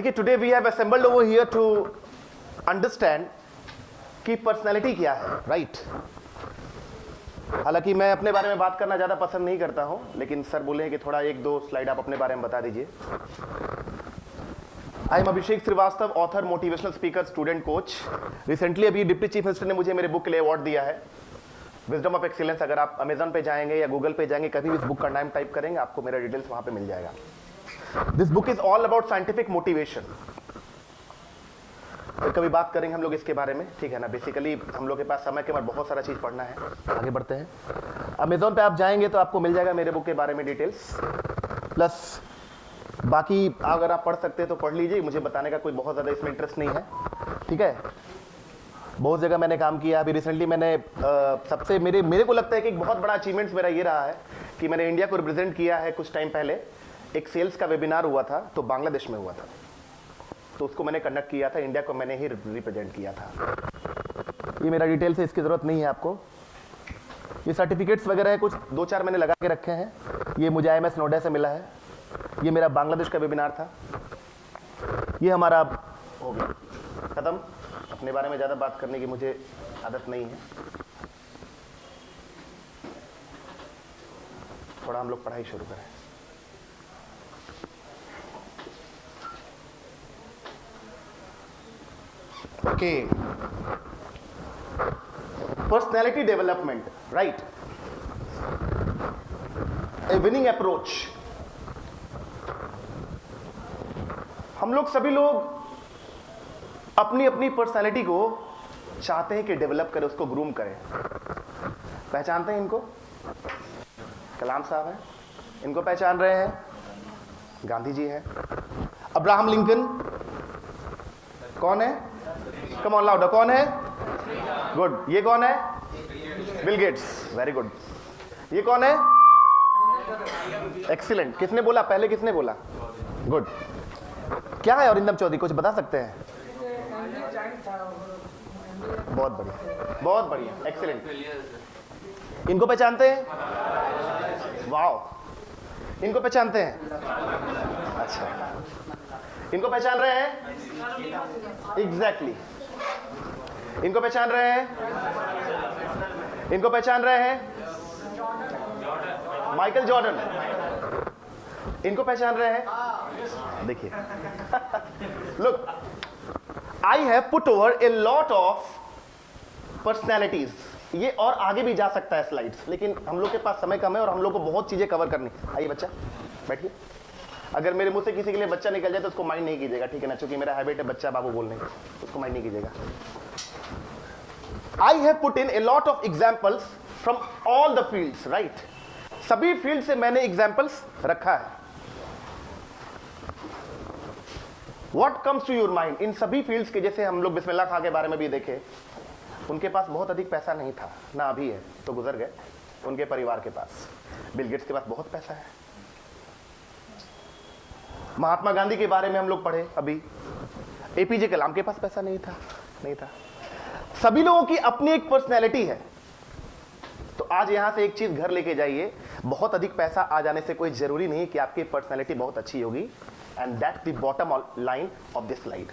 देखिए, today we have assembled over here to understand कि personality क्या है, राइट? हालांकि मैं अपने बारे में बात करना ज़्यादा पसंद नहीं करता हूं, लेकिन सर बोले हैं कि थोड़ा एक दो स्लाइड आप अपने बारे में बता दीजिए। I am Abhishek Srivastava, author, motivational speaker, student coach. Recently अभी डिप्टी चीफ मिनिस्टर ने मुझे मेरे बुक के लिए अवार्ड दिया है, विजडम ऑफ एक्सीलेंस। अगर आप अमेजन पे जाएंगे या गूगल पे जाएंगे, कभी भी इस बुक का नाम टाइप करेंगे, आपको मेरा डिटेल्स वहां पे मिल जाएगा। This book is all about scientific motivation. तो कभी बात करेंगे हम लोग इसके बारे में, ठीक है ना? बेसिकली हम लोग के पास समय के बाद बहुत सारा चीज पढ़ना है। आगे बढ़ते हैं। अमेजोन पे आप जाएंगे तो आपको मिल जाएगा मेरे बुक के बारे में डिटेल्स, प्लस बाकी अगर आप पढ़ सकते हैं तो पढ़ लीजिए। मुझे बताने का कोई बहुत ज़्यादा इसमें इंटरेस्ट नहीं है, ठीक है? बहुत जगह मैंने काम किया। अभी रिसेंटली मैंने सबसे मेरे को लगता है कि एक बहुत बड़ा अचीवमेंट्स मेरा ये रहा है कि मैंने इंडिया को रिप्रेजेंट किया है। कुछ टाइम पहले एक सेल्स का वेबिनार हुआ था, तो बांग्लादेश में हुआ था, तो उसको मैंने कंडक्ट किया था। इंडिया को मैंने ही रिप्रेजेंट किया था। ये मेरा डिटेल्स है, इसकी ज़रूरत नहीं है आपको। ये सर्टिफिकेट्स वगैरह है, कुछ 2-4 मैंने लगा के रखे हैं। ये मुझे IMS नोएडा से मिला है। ये मेरा बांग्लादेश का वेबिनार था। ये हमारा हो गया खत्म। अपने बारे में ज़्यादा बात करने की मुझे आदत नहीं है। थोड़ा हम लोग पढ़ाई शुरू करें। Okay, personality development, right? A winning approach. हम लोग सभी लोग अपनी अपनी पर्सनैलिटी को चाहते हैं कि डेवलप करें, उसको ग्रूम करें। पहचानते हैं इनको? कलाम साहब हैं, इनको पहचान रहे हैं? गांधी जी हैं। अब्राहम लिंकन कौन है? कम ऑन लाउडर, कौन है? गुड। ये कौन है? Bill Gates, very good. ये कौन है? एक्सीलेंट। किसने बोला पहले? किसने बोला? गुड। क्या है अरिंदम चौधरी, कुछ बता सकते हैं? बहुत बढ़िया, बहुत बढ़िया, एक्सीलेंट। इनको पहचानते हैं? वाह। इनको पहचानते हैं? अच्छा, इनको पहचान रहे हैं? एग्जैक्टली। इनको पहचान रहे हैं? इनको पहचान रहे हैं? Michael Jordan. इनको पहचान रहे हैं? देखिए, look, I have put over A lot of personalities. ये और आगे भी जा सकता है स्लाइड्स, लेकिन हम लोग के पास समय कम है और हम लोग को बहुत चीजें कवर करनी। आइए बच्चा बैठिए। अगर मेरे मुंह से किसी के लिए बच्चा निकल जाए तो उसको माइंड नहीं कीजिएगा, ठीक है ना? क्योंकि मेरा हैबिट है बच्चा बाबू बोलने का, उसको माइंड नहीं कीजिएगा। I have put in a lot of examples from all the fields, right? सभी फील्ड से मैंने एग्जाम्पल्स रखा है। What comes to your mind? इन सभी फील्ड्स के, जैसे हम लोग बिस्मिल्लाह खां के बारे में भी देखे, उनके पास बहुत अधिक पैसा नहीं था, ना अभी है, तो गुजर गए। उनके परिवार के पास, बिल गेट्स के पास बहुत पैसा है। महात्मा गांधी के बारे में हम लोग पढ़े अभी, APJ कलाम के पास पैसा नहीं था। सभी लोगों की अपनी एक पर्सनैलिटी है। तो आज यहां से एक चीज घर लेके जाइए, बहुत अधिक पैसा आ जाने से कोई जरूरी नहीं कि आपकी पर्सनैलिटी बहुत अच्छी होगी। And that's the bottom line of this slide.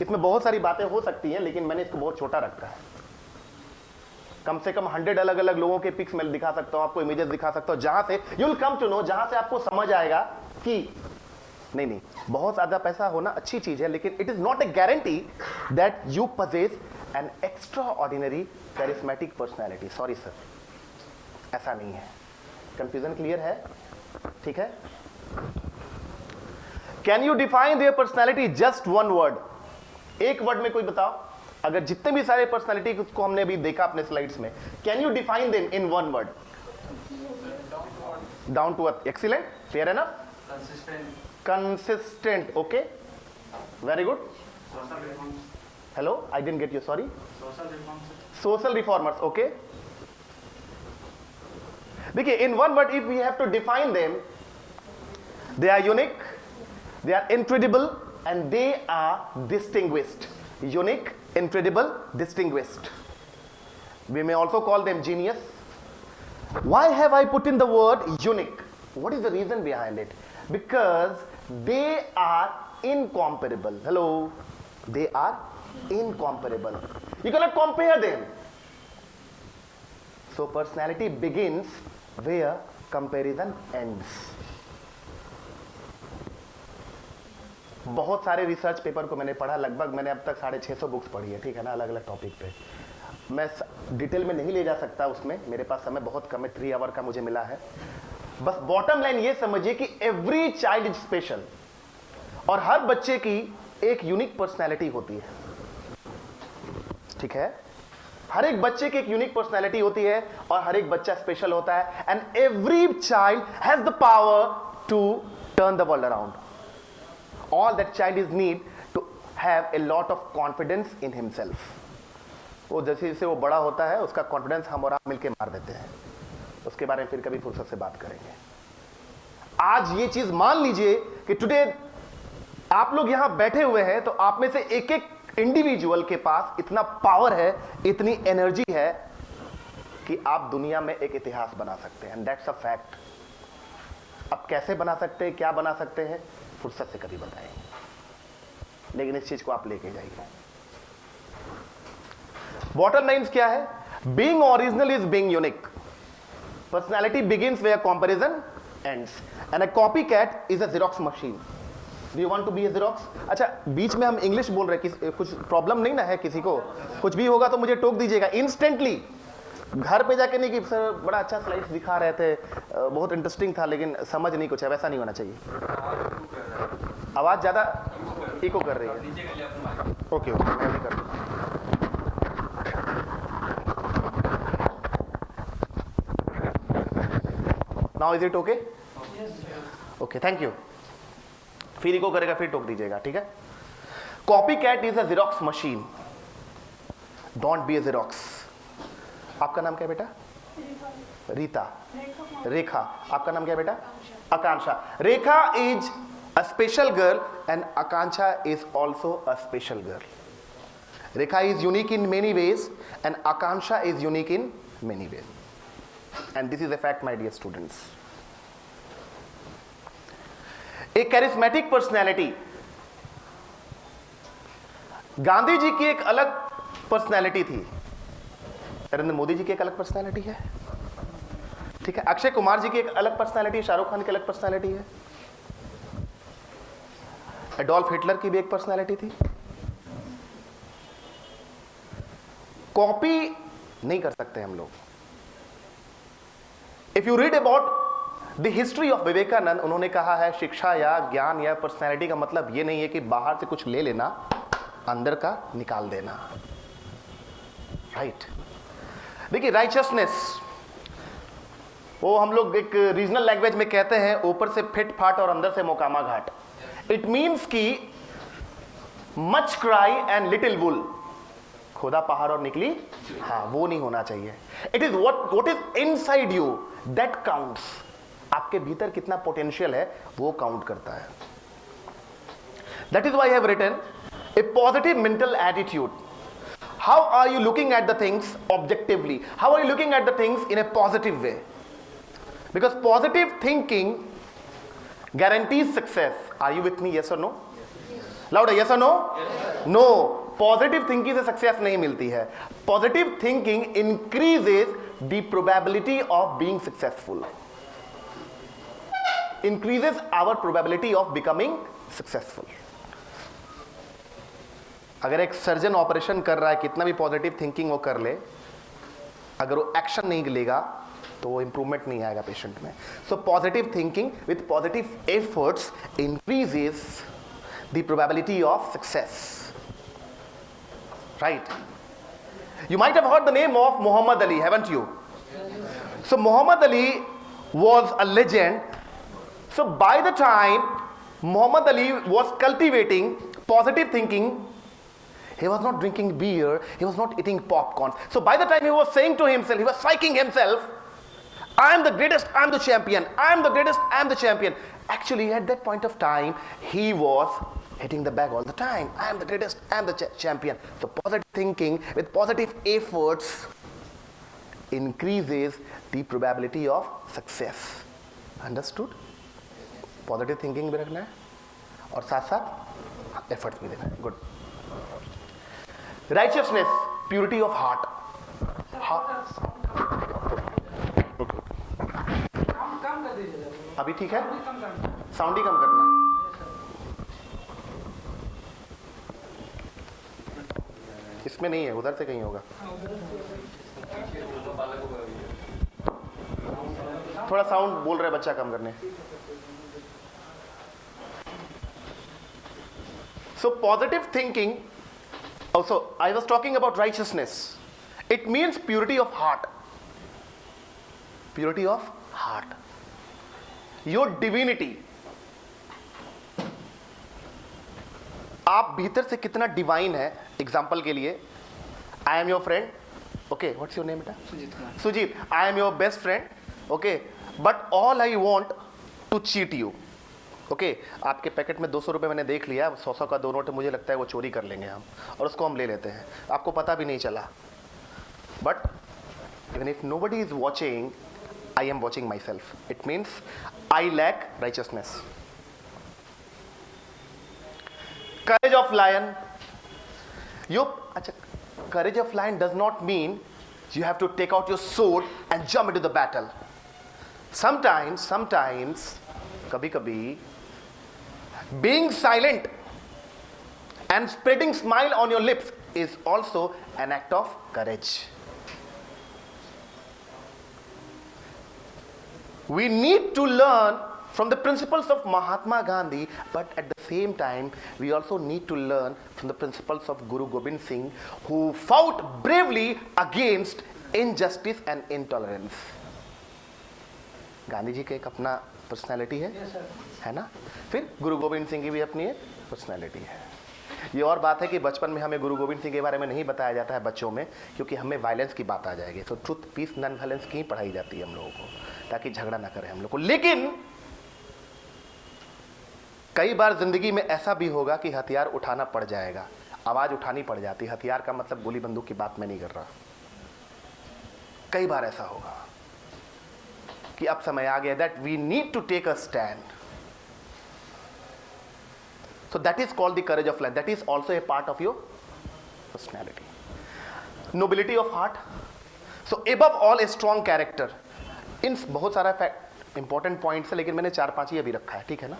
इसमें बहुत सारी बातें हो सकती हैं, लेकिन मैंने इसको बहुत छोटा रखा है। कम से कम 100 अलग अलग लोगों के पिक्स मैं दिखा सकता हूं, आपको इमेजेस दिखा सकता हूं, जहां से you will come to know, जहां से आपको समझ आएगा कि नहीं, बहुत ज्यादा पैसा होना अच्छी चीज है, लेकिन it is not a guarantee that you possess an extra ordinary charismatic personality. Sorry sir, ऐसा नहीं है। कंफ्यूजन क्लियर है? ठीक है। Can you define their personality? Just one word, एक वर्ड में कोई बताओ। अगर जितने भी सारे पर्सनैलिटी को हमने अभी देखा अपने स्लाइड्स में, can you define them in one word? Down to earth, excellent, fair enough, consistent, okay, very good. Hello, I didn't get you, sorry. Social reformers, okay. देखिए, in one word if we have to define them, they are unique, they are incredible, and they are distinguished. Unique, incredible, distinguished. We may also call them genius. Why have I put in the word unique? What is the reason behind it? Because they are incomparable. Hello, they are incomparable. You cannot compare them. So personality begins where comparison ends. बहुत सारे research paper को मैंने पढ़ा, लगभग मैंने अब तक 650 books पढ़ी है, ठीक है ना, अलग अलग टॉपिक पे। मैं डिटेल में नहीं ले जा सकता उसमें, मेरे पास समय बहुत कम है, 3 आवर का मुझे मिला है। बस बॉटम लाइन ये समझिए कि एवरी चाइल्ड इज स्पेशल, और हर बच्चे की एक यूनिक पर्सनैलिटी होती है, ठीक है। हर एक बच्चे की एक यूनिक पर्सनैलिटी होती है और हर एक बच्चा स्पेशल होता है, and every child has the power to turn the world around. All that child is need to have a lot of confidence in himself. वो जैसे जैसे वो बड़ा होता है उसका कॉन्फिडेंस हम और आप मिलके मार देते हैं, उसके बारे में फिर कभी फुर्सत से बात करेंगे. आज ये चीज मान लीजिए कि टुडे आप लोग यहां बैठे हुए हैं तो आप में से एक एक इंडिविजुअल के पास इतना पावर है, इतनी एनर्जी है कि आप दुनिया में एक इतिहास बना सकते हैं. And that's a fact. अब कैसे बना सकते हैं, क्या बना सकते हैं, फुर्सत से कभी बताएंगे, लेकिन इस चीज को आप लेके जाइए. बॉटम लाइन्स क्या है? Being original is being unique. Personality begins where comparison ends, and a copycat is a xerox machine. Do you want to be a xerox? अच्छा, बीच में हम इंग्लिश बोल रहे हैं, कुछ प्रॉब्लम नहीं ना है किसी को? कुछ भी होगा तो मुझे टोक दीजिएगा इंस्टेंटली. घर पे जाके नहीं कि सर बड़ा अच्छा स्लाइड्स दिखा रहे थे, बहुत इंटरेस्टिंग था, लेकिन समझ नहीं कुछ है, वैसा नहीं होना चाहिए. आवाज ज्यादा इको कर रही है. ओके ओके, मैं भी कर दूं. Now is it okay? Okay, thank you. फिर इको करेगा फिर टोक दीजिएगा, ठीक है. Copy cat is a xerox machine. Don't be a xerox. आपका नाम क्या है बेटा? रीता. रेखा. आपका नाम क्या है बेटा? Akanksha. Rekha is a special girl and Akanksha is also a special girl. Rekha is unique in many ways and Akanksha is unique in many ways. And this is a fact my dear students. एक कैरिस्मेटिक पर्सनैलिटी. गांधी जी की एक अलग personality थी, नरेंद्र मोदी जी की एक अलग personality है, ठीक है. अक्षय कुमार जी की एक अलग पर्सनैलिटी है, शाहरुख खान की अलग पर्सनैलिटी है, एडोल्फ हिटलर की भी एक पर्सनैलिटी थी. कॉपी नहीं कर सकते हम लोग. If you read about the history of Vivekananda, उन्होंने कहा है शिक्षा या ज्ञान या पर्सनैलिटी का मतलब यह नहीं है कि बाहर से कुछ ले लेना, अंदर का निकाल देना. राइट. देखिए, राइचसनेस, वो हम लोग एक रीजनल लैंग्वेज में कहते हैं ऊपर से फिट फाट और अंदर से मोकामा घाट. इट मीन्स कि much cry and little wool. खुदा पहाड़ और निकली, हाँ, वो नहीं होना चाहिए. It is what is inside you that counts. आपके भीतर कितना पोटेंशियल है वो काउंट करता है. That is why I have written a positive mental attitude. How are you looking at the things objectively? How are you looking at the things in a positive way? Because positive thinking guarantees success. Are you with me? Yes or no? Yes. Louder, yes or no? Yes. No. Positive thinking से success नहीं मिलती है. Positive thinking increases the probability of being successful. Increases our probability of becoming successful. अगर एक surgeon operation कर रहा है, कितना भी पॉजिटिव थिंकिंग वो कर ले, अगर वो एक्शन नहीं लेगा तो वो इंप्रूवमेंट नहीं आएगा पेशेंट में. So positive thinking with positive efforts increases the probability of success. Right. You might have heard the name of Muhammad Ali, haven't you? So Muhammad Ali was a legend. So by the time Muhammad Ali was cultivating positive thinking, he was not drinking beer, he was not eating popcorn. So by the time he was saying to himself, he was psyching himself, I am the greatest, I am the champion, I am the greatest, I am the champion. Actually at that point of time he was hitting the bag all the time. I am the greatest, I am the champion. So positive thinking with positive efforts increases the probability of success. Understood? Positive thinking भी रखना है. और साथ साथ efforts भी देना है। Good. Righteousness, purity of heart. अभी ठीक है, साउंड ही कम करना है। इसमें नहीं है, उधर से कहीं होगा। थोड़ा साउंड बोल रहे बच्चा कम करने। So positive thinking, also I was talking about righteousness. It means purity of heart. Purity of heart. Your divinity. आप भीतर से कितना डिवाइन है। एग्जाम्पल के लिए, I am your friend, okay, what's your name बेटा? Sujeet Kumar. Sujeet, I am your best friend, okay, but all I want to cheat you, okay. आपके packet में 200 रुपये मैंने देख लिया, 100 का 2 नोट मुझे लगता है वो चोरी कर लेंगे हम, और उसको हम ले लेते हैं, आपको पता भी नहीं चला। But even if nobody is watching, I am watching myself. It means I lack righteousness. Courage of lion, अच्छा, courage of lion does not mean you have to take out your sword and jump into the battle. Sometimes, kabhi being silent and spreading smile on your lips is also an act of courage. We need to learn from the principles of Mahatma Gandhi, but at the same time we also need to learn from the principles of Guru Gobind Singh, who fought bravely against injustice and intolerance. Gandhi ji का एक अपना personality है, है ना? फिर गुरु गोविंद सिंह की भी अपनी एक पर्सनैलिटी है। ये और बात है कि बचपन में हमें गुरु गोविंद सिंह के बारे में नहीं बताया जाता है बच्चों में, क्योंकि हमें वायलेंस की बात आ जाएगी। तो ट्रुथ, पीस, नॉन वायलेंस की पढ़ाई जाती है हम लोगों को, ताकि झगड़ा ना करें हम लोग को। लेकिन कई बार जिंदगी में ऐसा भी होगा कि हथियार उठाना पड़ जाएगा, आवाज उठानी पड़ जाती है। हथियार का मतलब गोली बंदूक की बात मैं नहीं कर रहा। कई बार ऐसा होगा कि अब समय आ गया that we need to take a stand. So that is called the courage of life. That is also a part of your personality. Nobility of heart, so above all a strong character. इन बहुत सारा important points है, लेकिन मैंने 4-5 ही अभी रखा है, ठीक है ना?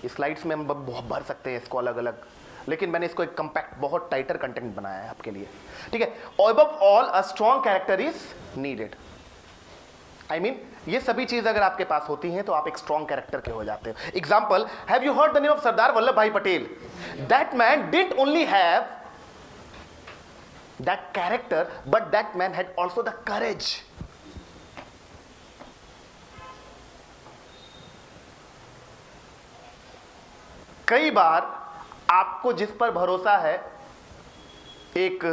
स्लाइड्स में हम बहुत भर सकते हैं इसको अलग अलग, लेकिन मैंने इसको एक कंपैक्ट, बहुत टाइटर कंटेंट बनाया है आपके लिए, ठीक है? Above all a strong character is needed. I mean ये सभी चीज अगर आपके पास होती हैं तो आप एक स्ट्रॉन्ग कैरेक्टर के हो जाते हो। Example, have you heard the name of Sardar Vallabh bhai Patel? That man didn't only have that character, but that man had also the courage. कई बार आपको जिस पर भरोसा है, एक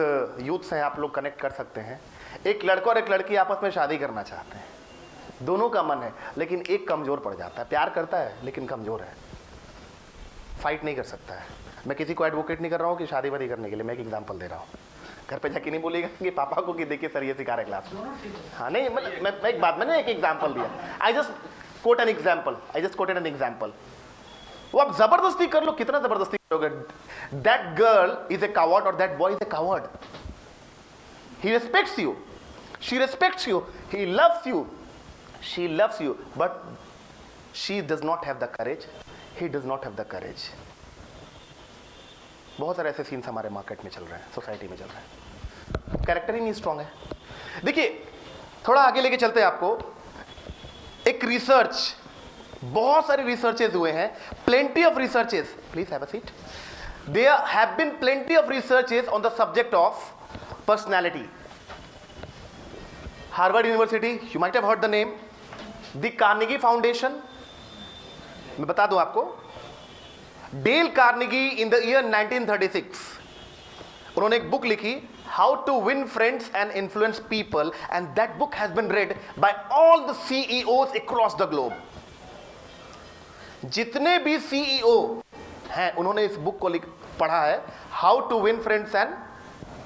यूथ हैं आप लोग कनेक्ट कर सकते हैं, एक लड़का और एक लड़की आपस में शादी करना चाहते हैं, दोनों का मन है, लेकिन एक कमजोर पड़ जाता है। प्यार करता है लेकिन कमजोर है, फाइट नहीं कर सकता है। मैं किसी को एडवोकेट नहीं कर रहा हूँ कि शादी वादी करने के लिए, मैं एक एग्जांपल दे रहा हूँ। घर पे जाके नहीं बोलेगा कि पापा को कि देखिए सर ये सिखा रहे क्लास में। हाँ नहीं, मैं एक बात, मैंने एक एग्जाम्पल दिया। I just quote an example. वो आप जबरदस्ती कर लो, कितना जबरदस्ती करोगे? That girl is a coward और that boy is a coward. He respects you, she respects you, he loves you, she loves you, but she does not have the courage, he does not have the courage. बहुत सारे ऐसे scenes हमारे market में चल रहे हैं, society में चल रहे हैं। कैरेक्टर ही नहीं स्ट्रांग है। देखिए थोड़ा आगे लेके चलते हैं आपको। एक रिसर्च, बहुत सारे रिसर्चेस हुए हैं, plenty of researches, please have a seat. There have been plenty of researches on the subject of personality. Harvard University, you might have heard the name. The Carnegie Foundation, मैं बता दूं आपको, Dale Carnegie in the year 1936 उन्होंने एक book लिखी, How to Win Friends and Influence People, and that book has been read by all the CEOs across the globe. जितने भी CEO हैं उन्होंने इस बुक को पढ़ा है, how to win friends and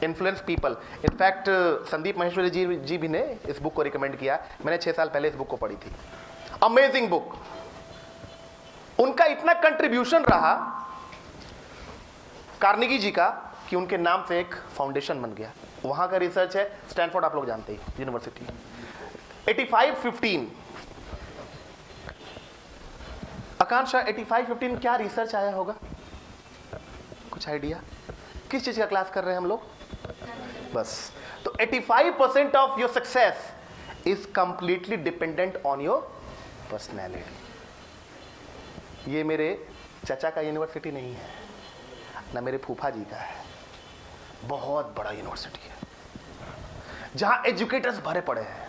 influence people. In fact Sandeep Maheshwari ji भी ने इस बुक को रिकमेंड किया। मैंने 6 साल पहले इस बुक को पढ़ी थी। Amazing book. उनका इतना कंट्रीब्यूशन रहा कार्नेगी जी का कि उनके नाम से एक फाउंडेशन बन गया, वहां का रिसर्च है। स्टैनफोर्ड आप लोग जानते हैं यूनिवर्सिटी। 85-15 आकांक्षा 85-15 क्या रिसर्च आया होगा, कुछ आइडिया? किस चीज का क्लास कर रहे हैं हम लोग? बस तो 85% of your success is completely dependent on your personality. ये मेरे चाचा का यूनिवर्सिटी नहीं है, ना मेरे फूफा जी का है, बहुत बड़ा यूनिवर्सिटी है जहां एजुकेटर्स भरे पड़े हैं।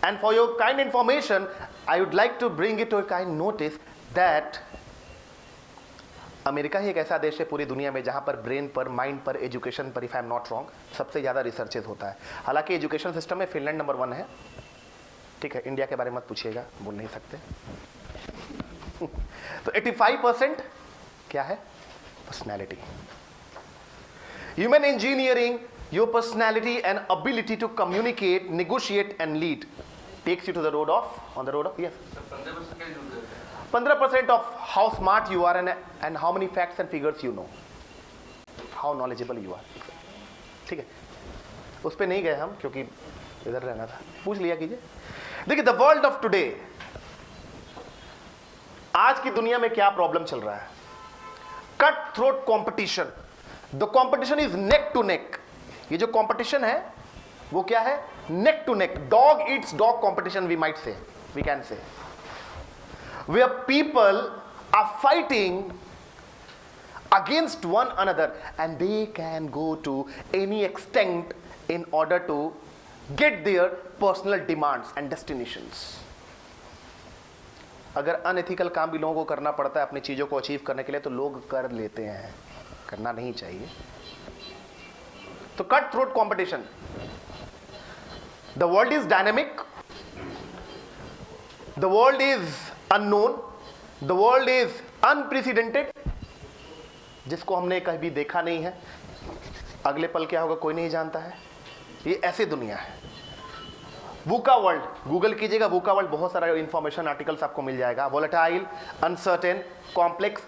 And for your kind information I would like to bring it to kind notice that America ही एक ऐसा देश है पूरी दुनिया में जहां पर ब्रेन पर, माइंड पर, एजुकेशन पर, if I am not wrong, सबसे ज्यादा रिसर्चेज होता है। हालांकि एजुकेशन सिस्टम में फिनलैंड नंबर 1 है, ठीक है, इंडिया के बारे में मत पूछिएगा, बोल नहीं सकते। तो 85% क्या है? Personality. Human engineering, your personality and ability to communicate, negotiate and lead takes you to the road of, on the road of, yes, 15% of how smart you are and how many facts and figures you know, how knowledgeable you are, ठीक है। उस पे नहीं गए हम क्योंकि इधर रहना था, पूछ लिया कीजिए। देखिए द वर्ल्ड ऑफ टुडे, आज की दुनिया में क्या प्रॉब्लम चल रहा है? Cut throat competition. The competition is neck to neck. ये जो कॉम्पिटिशन है वो क्या है? Neck to neck, dog eats dog competition, we might say, we can say, where people are fighting against one another and they can go to any extent in order to get their personal demands and destinations. अगर unethical काम भी लोगों को करना पड़ता है अपनी चीजों को अचीव करने के लिए तो लोग कर लेते हैं, करना नहीं चाहिए। तो cut throat competition. The world is dynamic, the world is unknown, the world is unprecedented, जिसको हमने कभी देखा नहीं है, अगले पल क्या होगा कोई नहीं जानता है। ये ऐसी दुनिया है। वूका वर्ल्ड, गूगल कीजिएगा वूका वर्ल्ड, बहुत सारा इंफॉर्मेशन आर्टिकल्स आपको मिल जाएगा। Volatile, uncertain, complex,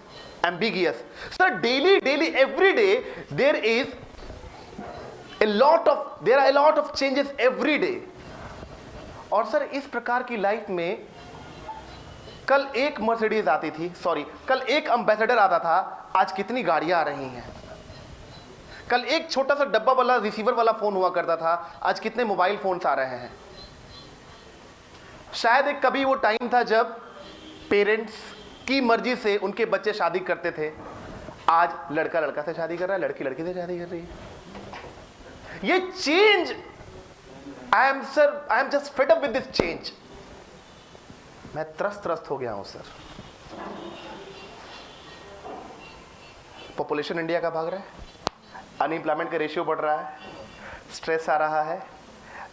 ambiguous. Sir daily every day there is a lot of changes every day। और सर इस प्रकार की लाइफ में कल एक मर्सिडीज आती थी, सॉरी कल एक एम्बेसडर आता था, आज कितनी गाड़ियां आ रही हैं। कल एक छोटा सा डब्बा वाला रिसीवर वाला फोन हुआ करता था, आज कितने मोबाइल फोन्स आ रहे हैं। शायद एक कभी वो टाइम था जब पेरेंट्स की मर्जी से उनके बच्चे शादी करते थे, आज लड़का लड़का से शादी कर रहा है, लड़की लड़की से शादी कर रही है। ये change, I am just fed up with this change. मैं त्रस्त हो गया हूं सर। पॉपुलेशन इंडिया का भाग रहा है, अनएम्प्लॉयमेंट का रेशियो बढ़ रहा है, स्ट्रेस आ रहा है,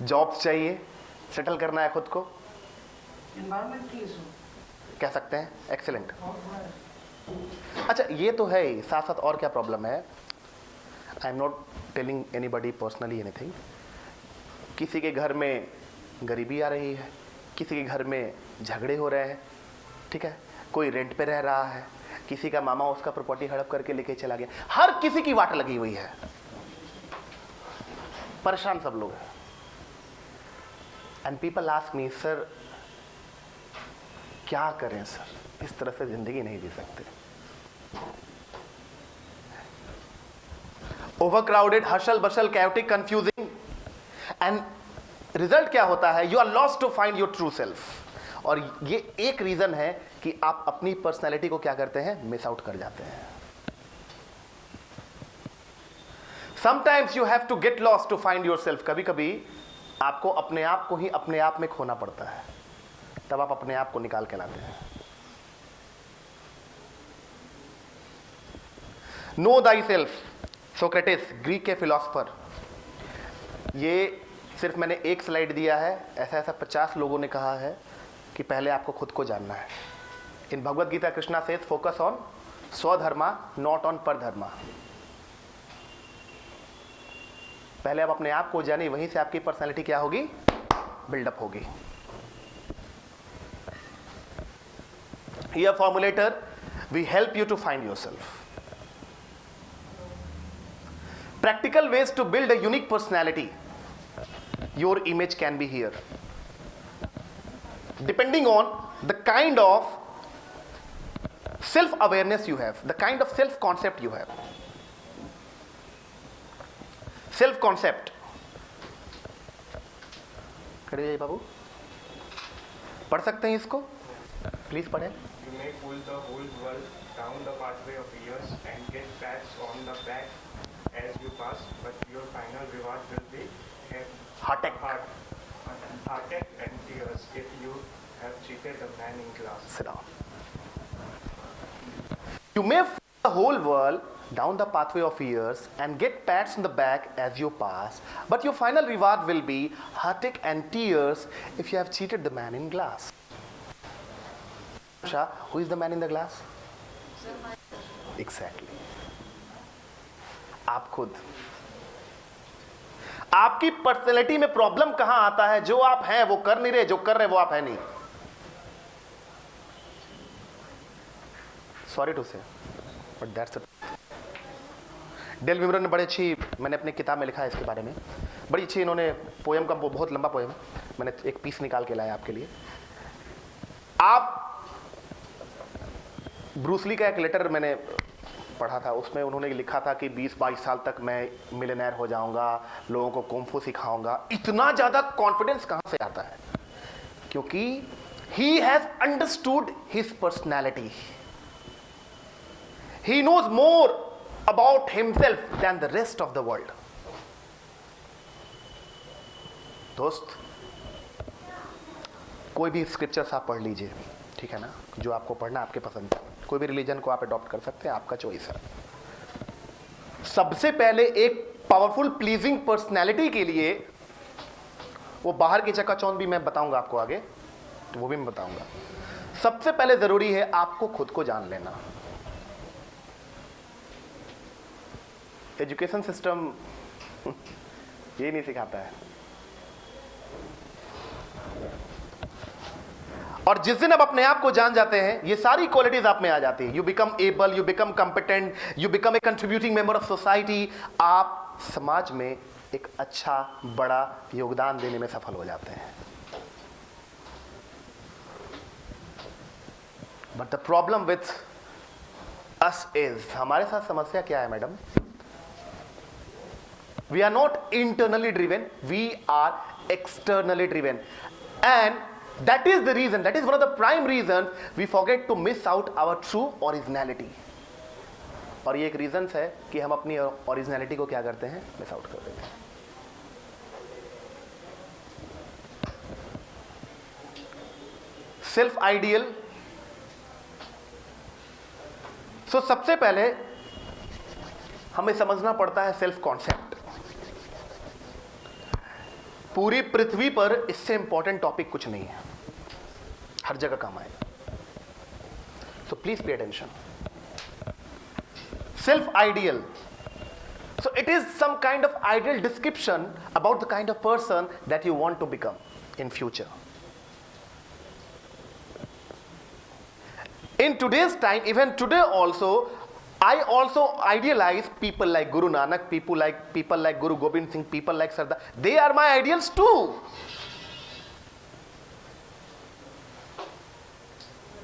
जॉब्स चाहिए, सेटल करना है खुद को, कह सकते हैं एक्सीलेंट। अच्छा ये तो है ही, साथ साथ और क्या प्रॉब्लम है? I am not telling anybody personally anything. किसी के घर में गरीबी आ रही है, किसी के घर में झगड़े हो रहे हैं, ठीक है, कोई रेंट पे रह रहा है, किसी का मामा उसका प्रॉपर्टी हड़प करके लेके चला गया, हर किसी की वाट लगी हुई है, परेशान सब लोग हैं। And people ask me sir क्या करें सर, इस तरह से जिंदगी नहीं जी सकते। Overcrowded, hustle bustle, chaotic, confusing, and result क्या होता है? You are lost to find your true self. और ये एक रीजन है कि आप अपनी पर्सनैलिटी को क्या करते हैं? मिस आउट कर जाते हैं। Sometimes you have to get lost to find yourself. कभी कभी आपको अपने आप को ही अपने आप में खोना पड़ता है, तब आप अपने आप को निकाल के लाते हैं। No thy self, Socrates, Greek के फिलोसफर। ये सिर्फ मैंने एक स्लाइड दिया है, ऐसा 50 लोगों ने कहा है कि पहले आपको खुद को जानना है। In Bhagavad Gita Krishna says focus on swadharma not on paradharma. पहले आप अपने आप को जानिए, वहीं से आपकी पर्सनैलिटी क्या होगी? बिल्डअप होगी। Here formulator, we help you to find yourself. practical ways to build a unique personality. Your image can be here. Depending on the kind of self-awareness you have, the kind of self-concept you have. Self-concept. खड़े जाइए बाबू, पढ़ सकते हैं इसको? Please पढ़ें. You may pull the whole world down the pathway of years and get pats on the back as you pass, but your final reward will be heartache and tears if you have cheated the man in class. Sit down. You may pull the whole world down the pathway of years and get pats on the back as you pass, but your final reward will be heartache and tears if you have cheated the man in glass. Who is the man in the glass? Exactly. आप खुद. आपकी personality में problem कहां आता है? जो आप हैं वो कर नहीं रहे, जो कर रहे वो आप है नहीं. सॉरी टू से, बट दैट्स डेल विमरन ने बड़ी अच्छी, मैंने अपनी किताब में लिखा है इसके बारे में, बड़ी अच्छी इन्होंने पोएम का, वो बहुत लंबा पोएम है, मैंने एक पीस निकाल के लाया आपके लिए. आप ब्रूस ली का एक लेटर मैंने पढ़ा था, उसमें उन्होंने लिखा था कि 20-22 साल तक मैं मिलियनेयर हो जाऊंगा, लोगों को कुंफू सिखाऊंगा. इतना ज्यादा कॉन्फिडेंस कहां से आता है? क्योंकि he has understood his personality. He knows more about himself than the rest of the world. दोस्त, कोई भी स्क्रिप्चर्स आप पढ़ लीजिए, ठीक है ना, जो आपको पढ़ना आपके पसंद है. कोई भी रिलीजन को आप अडॉप्ट कर सकते हैं, आपका चॉइस है. सबसे पहले एक पावरफुल प्लीजिंग पर्सनैलिटी के लिए, वो बाहर की चकाचौंध भी मैं बताऊंगा आपको आगे, तो वो भी मैं बताऊंगा. सबसे पहले जरूरी है आपको खुद को जान लेना. एजुकेशन सिस्टम ये नहीं सिखाता है. और जिस दिन आप अपने आप को जान जाते हैं, ये सारी क्वालिटीज आप में आ जाती है. You become able, you become competent, you become a contributing member of society. आप समाज में एक अच्छा बड़ा योगदान देने में सफल हो जाते हैं. But the problem with us is, हमारे साथ समस्या क्या है madam? We are not internally driven, we are externally driven, and that is the reason, that is one of the prime reasons we forget to miss out our true originality. और ये एक reason है कि हम अपनी originality को क्या करते हैं? मिस आउट कर देते हैं. Self ideal. सो सबसे पहले हमें समझना पड़ता है सेल्फ कॉन्सेप्ट. पूरी पृथ्वी पर इससे इंपॉर्टेंट टॉपिक कुछ नहीं है, हर जगह काम आएगा. So please pay attention. Self ideal. So it is some kind of ideal description about the kind of person that you want to become in future. In today's time, even today also, I also idealize people like Guru Nanak, people like Guru Gobind Singh, people like Sardar. They are my ideals too.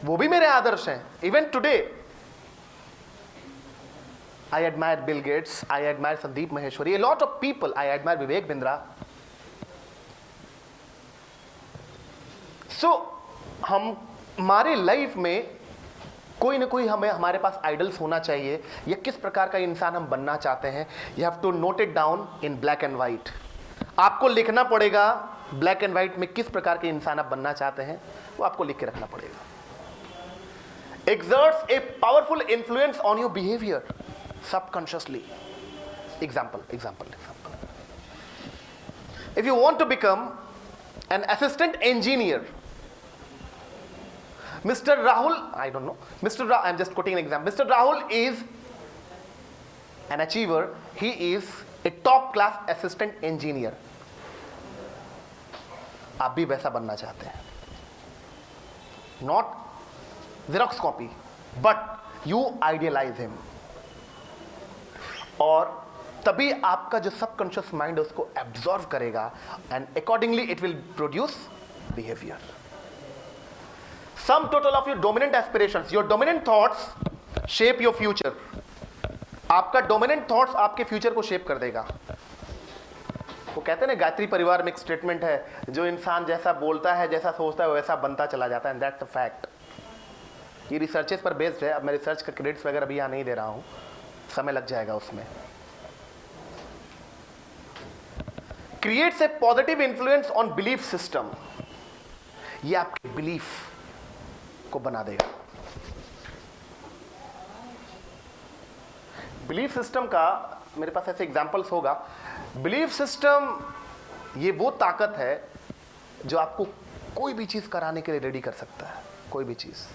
वो भी मेरे आदर्श हैं. Even today, I admire Bill Gates, I admire Sandeep Maheshwari, a lot of people. I admire Vivek Bindra. So, हमारे life में कोई ना कोई हमें, हमारे पास आइडल्स होना चाहिए. या किस प्रकार का इंसान हम बनना चाहते हैं, you have to note it down in black and white. आपको लिखना पड़ेगा ब्लैक एंड व्हाइट में किस प्रकार के इंसान आप बनना चाहते हैं, वो आपको लिख के रखना पड़ेगा. Exerts a powerful influence on your behaviour subconsciously. Example. If you want to become an assistant engineer, Mr. Rahul, I don't know. I'm just quoting an example. Mr. Rahul is an achiever. He is a top class assistant engineer. आप भी वैसा बनना चाहते हैं. Not Xerox copy, but you idealize him. और तभी आपका जो सबकॉन्शियस माइंड है उसको एब्जॉर्व करेगा and accordingly it will produce behaviour. Sum total of your dominant aspirations, your dominant thoughts shape your future. आपका डोमिनेंट थॉट्स आपके फ्यूचर को शेप कर देगा. वो कहते हैं ना, गायत्री परिवार में एक स्टेटमेंट है, जो इंसान जैसा बोलता है, जैसा सोचता है, वैसा बनता चला जाता है. And that's a fact. ये रिसर्चेस पर बेस्ड है. अब मैं रिसर्च का क्रेडिट्स वगैरह भी यहाँ नहीं दे रहा हूँ, समय लग जाएगा उसमें. Creates a positive influence on belief system. ये आपके बिलीफ को बना देगा. बिलीफ सिस्टम का मेरे पास ऐसे एग्जांपल्स होगा. बिलीफ सिस्टम ये वो ताकत है जो आपको कोई भी चीज कराने के लिए रेडी कर सकता है. कोई भी चीज.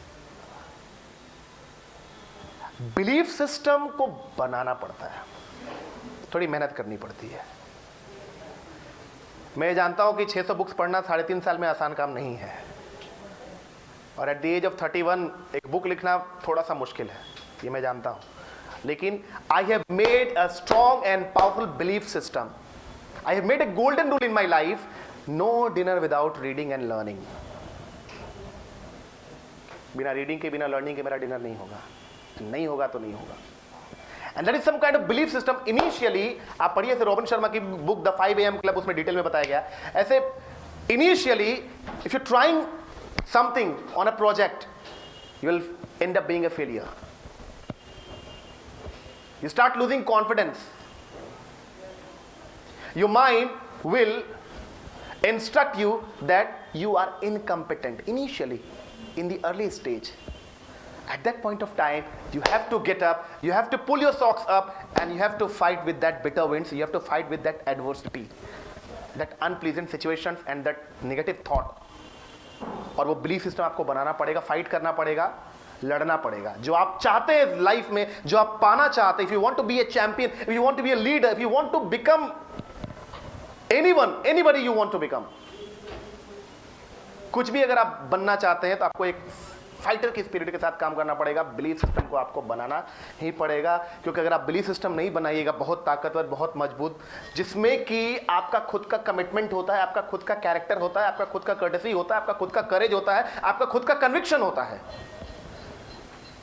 बिलीफ सिस्टम को बनाना पड़ता है, थोड़ी मेहनत करनी पड़ती है. मैं जानता हूं कि 600 बुक्स पढ़ना 3.5 साल में आसान काम नहीं है, और एट द एज ऑफ 31 एक बुक लिखना थोड़ा सा मुश्किल है, ये मैं जानता हूं. लेकिन I have made a strong and powerful belief system. I have made a golden rule in my life: no dinner without reading and learning. बिना रीडिंग के, बिना लर्निंग के मेरा डिनर नहीं होगा. नहीं होगा तो नहीं होगा. And that is some kind of belief system. Initially आप पढ़िए से रॉबिन शर्मा की बुक द 5 AM क्लब, उसमें डिटेल में बताया गया. ऐसे initially if you trying something on a project, you will end up being a failure. You start losing confidence. Your mind will instruct you that you are incompetent initially, in the early stage. At that point of time, you have to get up, you have to pull your socks up, and you have to fight with that bitter winds, you have to fight with that adversity, that unpleasant situations and that negative thought. और वो belief system आपको बनाना पड़ेगा, fight करना पड़ेगा, लड़ना पड़ेगा. जो आप चाहते हैं लाइफ में, जो आप पाना चाहते हैं, if you want to be a champion, if you want to be a leader, if you want to become anybody you want to become, कुछ भी अगर आप बनना चाहते हैं तो आपको एक फाइटर की स्पिरिट के साथ काम करना पड़ेगा. बिलीफ सिस्टम को आपको बनाना ही पड़ेगा, क्योंकि अगर आप बिलीफ सिस्टम नहीं बनाइएगा बहुत ताकतवर, बहुत मजबूत, जिसमें कि आपका खुद का कमिटमेंट होता है, आपका खुद का कैरेक्टर होता है, आपका खुद का कर्टेसी होता है, आपका खुद का करेज होता है, आपका खुद का कन्विक्शन होता है,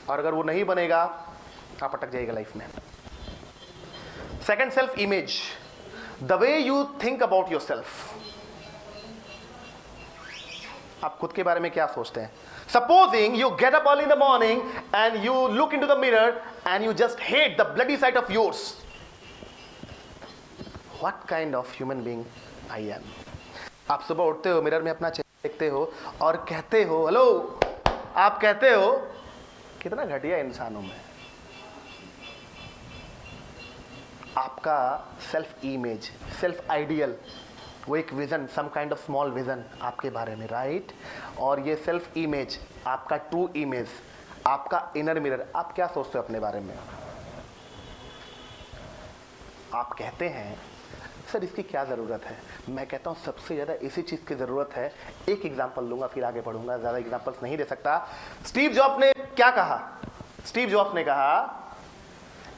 और अगर वो नहीं बनेगा आप अटक जाइएगा लाइफ में. Second, self image. The way you think about your self. आप खुद के बारे में क्या सोचते हैं? Supposing you get up early in the morning and you look into the mirror and you just hate the bloody side of yours. What kind of human being I am. आप सुबह उठते हो, मिरर में अपना चेहरा देखते हो और कहते हो, हेलो, आप कहते हो कितना घटिया इंसान हूं मैं. आपका सेल्फ इमेज, सेल्फ आइडियल, वो एक vision, some kind of small vision आपके बारे में, राइट. और ये सेल्फ इमेज, आपका ट्रू इमेज, आपका इनर मिरर. आप क्या सोचते हो अपने बारे में? आप कहते हैं सर इसकी क्या ज़रूरत है. मैं कहता हूँ सबसे ज़्यादा इसी चीज़ की ज़रूरत है. एक एग्जांपल दूंगा फिर आगे बढ़ूंगा, ज़्यादा एग्जांपल्स नहीं दे सकता. स्टीव जॉब्स ने क्या कहा? स्टीव जॉब्स ने कहा,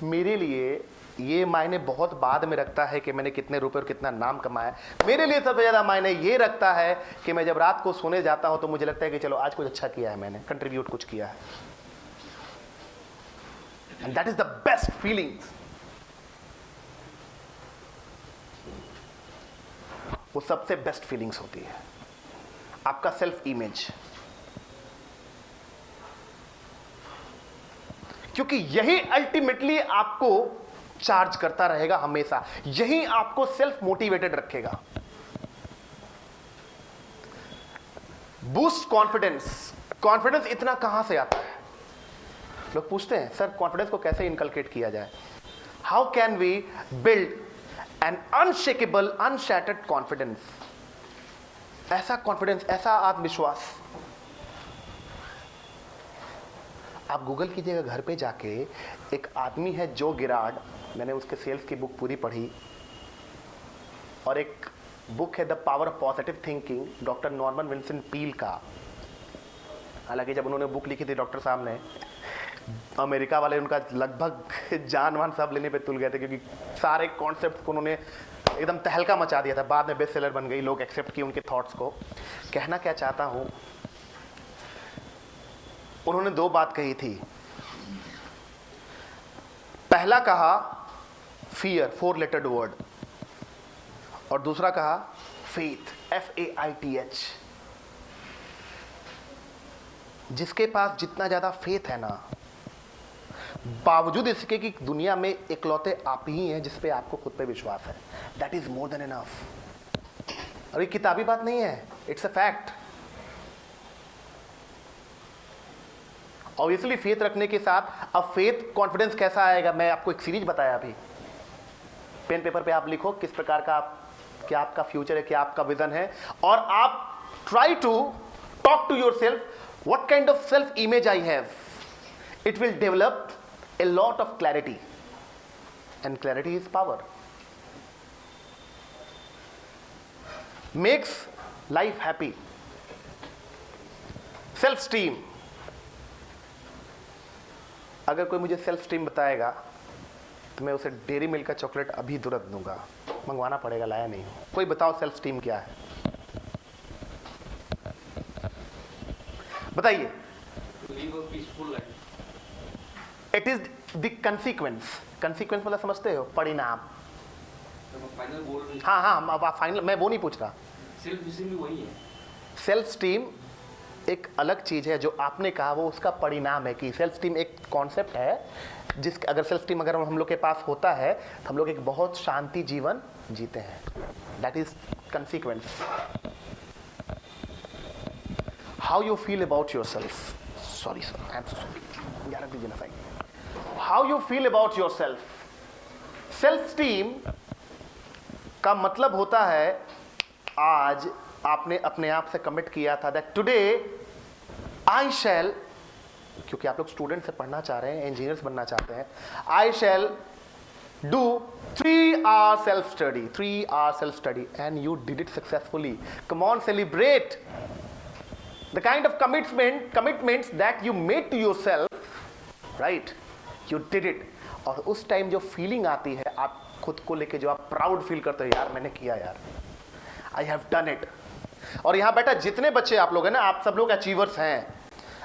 मेरे लिए ये मायने बहुत बाद में रखता है कि मैंने कितने रुपए और कितना नाम कमाया. मेरे लिए सबसे ज़्यादा मायने ये रखता है कि मैं जब रात को सोने जाता हूँ तो मुझे लगता है कि चलो आज कुछ अच्छा किया है, मैंने कंट्रीब्यूट कुछ किया है. And that is the best feelings. वो सबसे बेस्ट फीलिंग्स होती है. आपका सेल्फ इमेज, क्योंकि यही अल्टीमेटली आपको चार्ज करता रहेगा हमेशा, यही आपको सेल्फ मोटिवेटेड रखेगा. Boost confidence. कॉन्फिडेंस इतना कहां से आता है? लोग पूछते हैं सर कॉन्फिडेंस को कैसे इनकलकेट किया जाए. How can we build an unshakeable, unshattered confidence. ऐसा कॉन्फिडेंस, ऐसा आत्मविश्वास. आप गूगल कीजिएगा घर पे जाके, एक आदमी है जो गिरार्ड, मैंने उसके सेल्स की बुक पूरी पढ़ी, और एक बुक है the power of positive thinking, doctor Norman Vincent Peale का. हालांकि जब उन्होंने बुक लिखी थी डॉक्टर साहब ने, अमेरिका वाले उनका लगभग जान वान सब लेने पे तुल गए थे, क्योंकि सारे कॉन्सेप्ट को उन्होंने एकदम तहलका मचा दिया था। बाद में बेस्ट सेलर बन गई, लोग एक्सेप्ट किए उनके थॉट्स को। कहना क्या चाहता हूं, उन्होंने दो बात कही थी। पहला कहा फियर, 4 लेटर्ड वर्ड, और दूसरा कहा फेथ, FAITH। जिसके पास जितना ज्यादा फेथ है ना, बावजूद इसके कि दुनिया में इकलौते आप ही हैं जिस पे आपको खुद पे विश्वास है, that is more than enough. और ये किताबी बात नहीं है, it's a fact. Obviously faith रखने के साथ अब फेथ कॉन्फिडेंस कैसा आएगा, मैं आपको एक सीरीज बताया अभी। पेन पेपर पे आप लिखो किस प्रकार का क्या आपका फ्यूचर है, क्या आपका विजन है, और आप try to talk to yourself what kind of self image I have. It will develop a lot of clarity, and clarity is power. Makes life happy. Self esteem. अगर कोई मुझे self esteem बताएगा तो मैं उसे dairy milk का chocolate अभी तुरंत दूंगा, मंगवाना पड़ेगा, लाया नहीं हूं। कोई बताओ सेल्फ स्टीम क्या है, बताइए। It is the consequence. Consequence मतलब समझते हो, परिणाम। हाँ हाँ, अब फाइनल मैं वो नहीं पूछ रहा। सेल्फ स्टीम भी वही है। सेल्फ स्टीम एक अलग चीज है, जो आपने कहा वो उसका परिणाम है। कि सेल्फ स्टीम एक कॉन्सेप्ट है जिस अगर सेल्फ स्टीम अगर हम लोग के पास होता है तो हम लोग एक बहुत शांति जीवन जीते हैं। That is consequence. How you feel about your self. Sorry sir, I am so sorry, यार दीजिए ना side. How you feel about your self. Self esteem का मतलब होता है, आज आपने अपने आप से कमिट किया था दैट टुडे आई शैल, क्योंकि आप लोग स्टूडेंट से पढ़ना चाह रहे हैं, इंजीनियर्स बनना चाहते हैं, आई shall do 3 hour self study, 3 hour self study, and you did it successfully. Come on, celebrate the kind of commitments that you made to yourself, right? You did it. और उस टाइम जो feeling आती है आप खुद को लेके, जो आप प्राउड फील करते हो, यार मैंने किया, यार आई हैव डन इट। और यहां बैठा जितने बच्चे आप लोग हैं ना, आप सब लोग अचीवर्स हैं।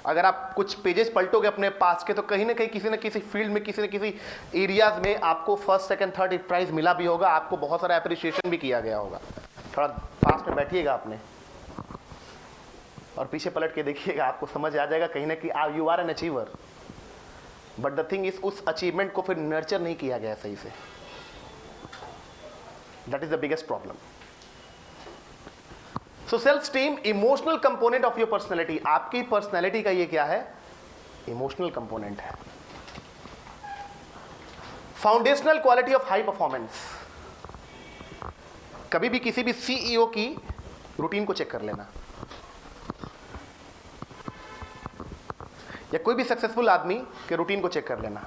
अगर आप कुछ पेजेस पलटोगे अपने पास के, तो कहीं ना कहीं किसी न किसी फील्ड में, किसी न किसी एरियाज में आपको फर्स्ट सेकंड थर्ड प्राइज मिला भी होगा, आपको बहुत सारा अप्रिशिएशन भी किया गया होगा। थोड़ा पास में बैठिएगा अपने और पीछे पलट के देखिएगा, आपको समझ आ जाएगा कहीं ना कहीं you are an achiever. But the thing is, उस अचीवमेंट को फिर नर्चर नहीं किया गया सही से। That is the biggest problem. So self esteem emotional component of your personality. आपकी पर्सनैलिटी का ये क्या है, इमोशनल कंपोनेंट है। Foundational quality of high performance. कभी भी किसी भी सीईओ की रूटीन को चेक कर लेना, या कोई भी सक्सेसफुल आदमी के रूटीन को चेक कर लेना।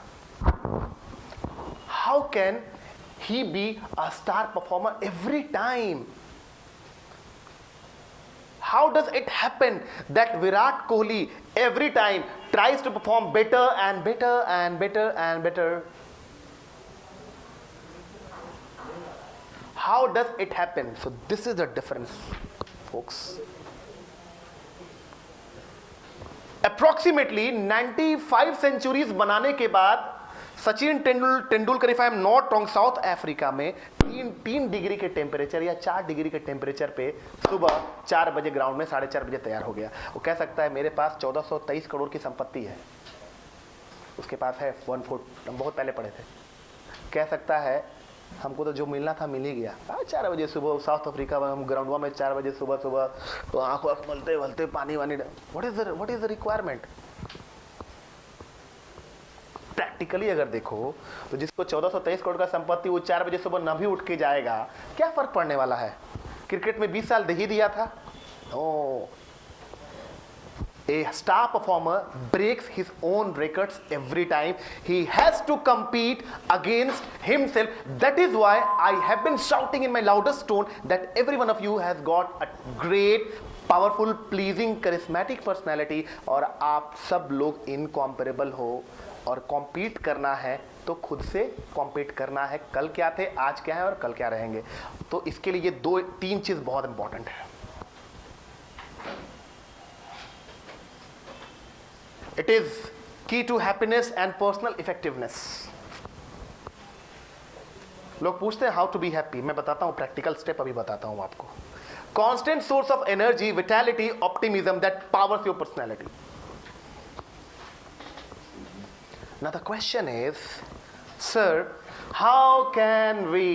How can he be a star performer every time? How does it happen that Virat Kohli every time tries to perform better and better and better and better? How does it happen? So this is the difference, folks. Approximately 95 centuries बनाने के बाद Sachin Tendulkar, if I am not wrong, south Africa में 3 degree के temperature या 4 degree के temperature पे सुबह 4 बजे ग्राउंड में 4:30 बजे तैयार हो गया। वो कह सकता है मेरे पास 1423 करोड़ की संपत्ति है, उसके पास है 1 फुट, हम बहुत पहले पढ़े थे। कह सकता है हमको तो जो मिलना था मिल ही गया। 4 बजे सुबह साउथ अफ्रीका में, हम ग्राउंड में 4 बजे सुबह तो आंखों मलते मलते पानी वानी। What is the requirement? Practically अगर देखो तो जिसको 1423 करोड़ का संपत्ति, वो 4 बजे सुबह न भी उठ के जाएगा, क्या फर्क पड़ने वाला है? क्रिकेट में 20 साल दे ही दिया था। A star performer breaks his own records every time. He has to compete against himself. That is why I have been shouting in my loudest tone that every one of you has got a great, powerful, pleasing, charismatic personality, और आप सब लोग incomparable हो। और compete करना है तो खुद से कॉम्पीट करना है। कल क्या थे, आज क्या है और कल क्या रहेंगे। तो इसके लिए ये 2-3 चीज बहुत इंपॉर्टेंट है। It is key to happiness and personal effectiveness. लोग पूछते हैं हाउ टू बी हैप्पी, मैं बताता हूं प्रैक्टिकल स्टेप, अभी बताता हूं आपको। Constant source of energy, vitality, optimism that powers your personality. Now the question is, sir, how can we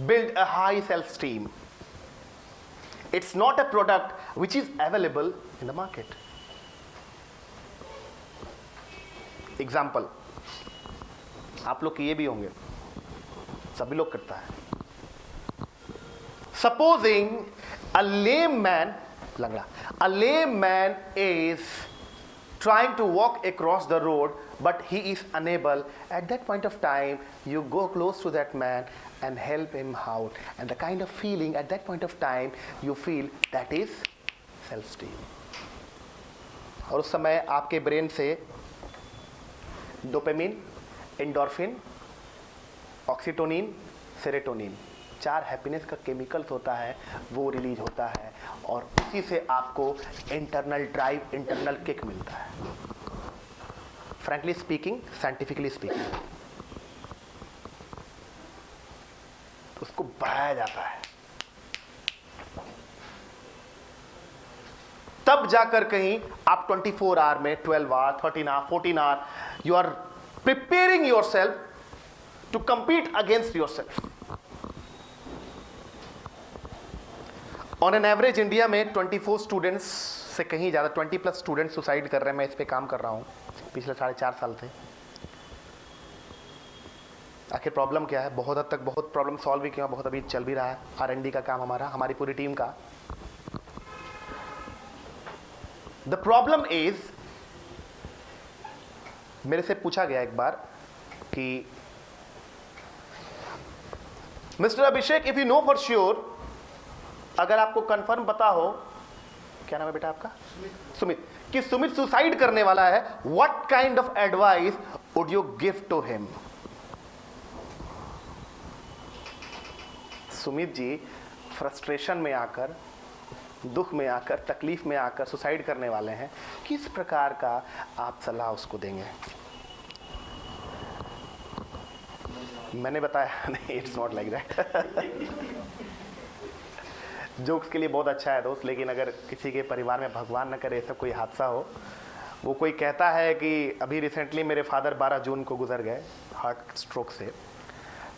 build a high self-esteem? It's not a product which is available in the market. Example, आप लोग किए भी होंगे, सभी लोग करता है। Supposing a lame man, लंगड़ा, a lame man is trying to walk across the road, but he is unable. At that point of time, you go close to that man and help him out. And the kind of feeling at that point of time you feel, that is self-esteem. और उस समय आपके brain से dopamine, endorphin, ऑक्सीटोनिन, serotonin, 4 happiness का chemicals होता है, वो release होता है और उसी से आपको इंटरनल ड्राइव, इंटरनल किक मिलता है। फ्रैंकली स्पीकिंग, साइंटिफिकली स्पीकिंग, उसको बढ़ाया जाता है, तब जाकर कहीं आप 24 आवर में, 12 hour, 13 hour, 14 hour, you are preparing yourself to compete against yourself. On an average India में 24 स्टूडेंट्स से कहीं ज़्यादा, 20+ स्टूडेंट्स सुसाइड कर रहे हैं। मैं इस पे काम कर रहा हूँ पिछले 4.5 साल से। आखिर प्रॉब्लम क्या है? बहुत हद तक बहुत प्रॉब्लम सॉल्व भी किया, बहुत अभी चल भी रहा है। R&D का काम हमारी पूरी टीम का। द प्रॉब्लम इज, मेरे से पूछा गया एक बार कि mister Abhishek, if you know for sure, अगर आपको कंफर्म पता हो, क्या नाम है बेटा आपका? सुमित, कि सुमित सुसाइड करने वाला है, what kind of advice would you give to him? Sumit ji frustration में आकर, दुख में आकर, तकलीफ में आकर सुसाइड करने वाले हैं, किस प्रकार का आप सलाह उसको देंगे? मैंने बताया नहीं, it's not like that. Jokes के लिए बहुत अच्छा है दोस्त, लेकिन अगर किसी के परिवार में भगवान न करे ऐसा कोई हादसा हो, वो कोई कहता है कि अभी रिसेंटली मेरे फादर 12 जून को गुजर गए हार्ट स्ट्रोक से।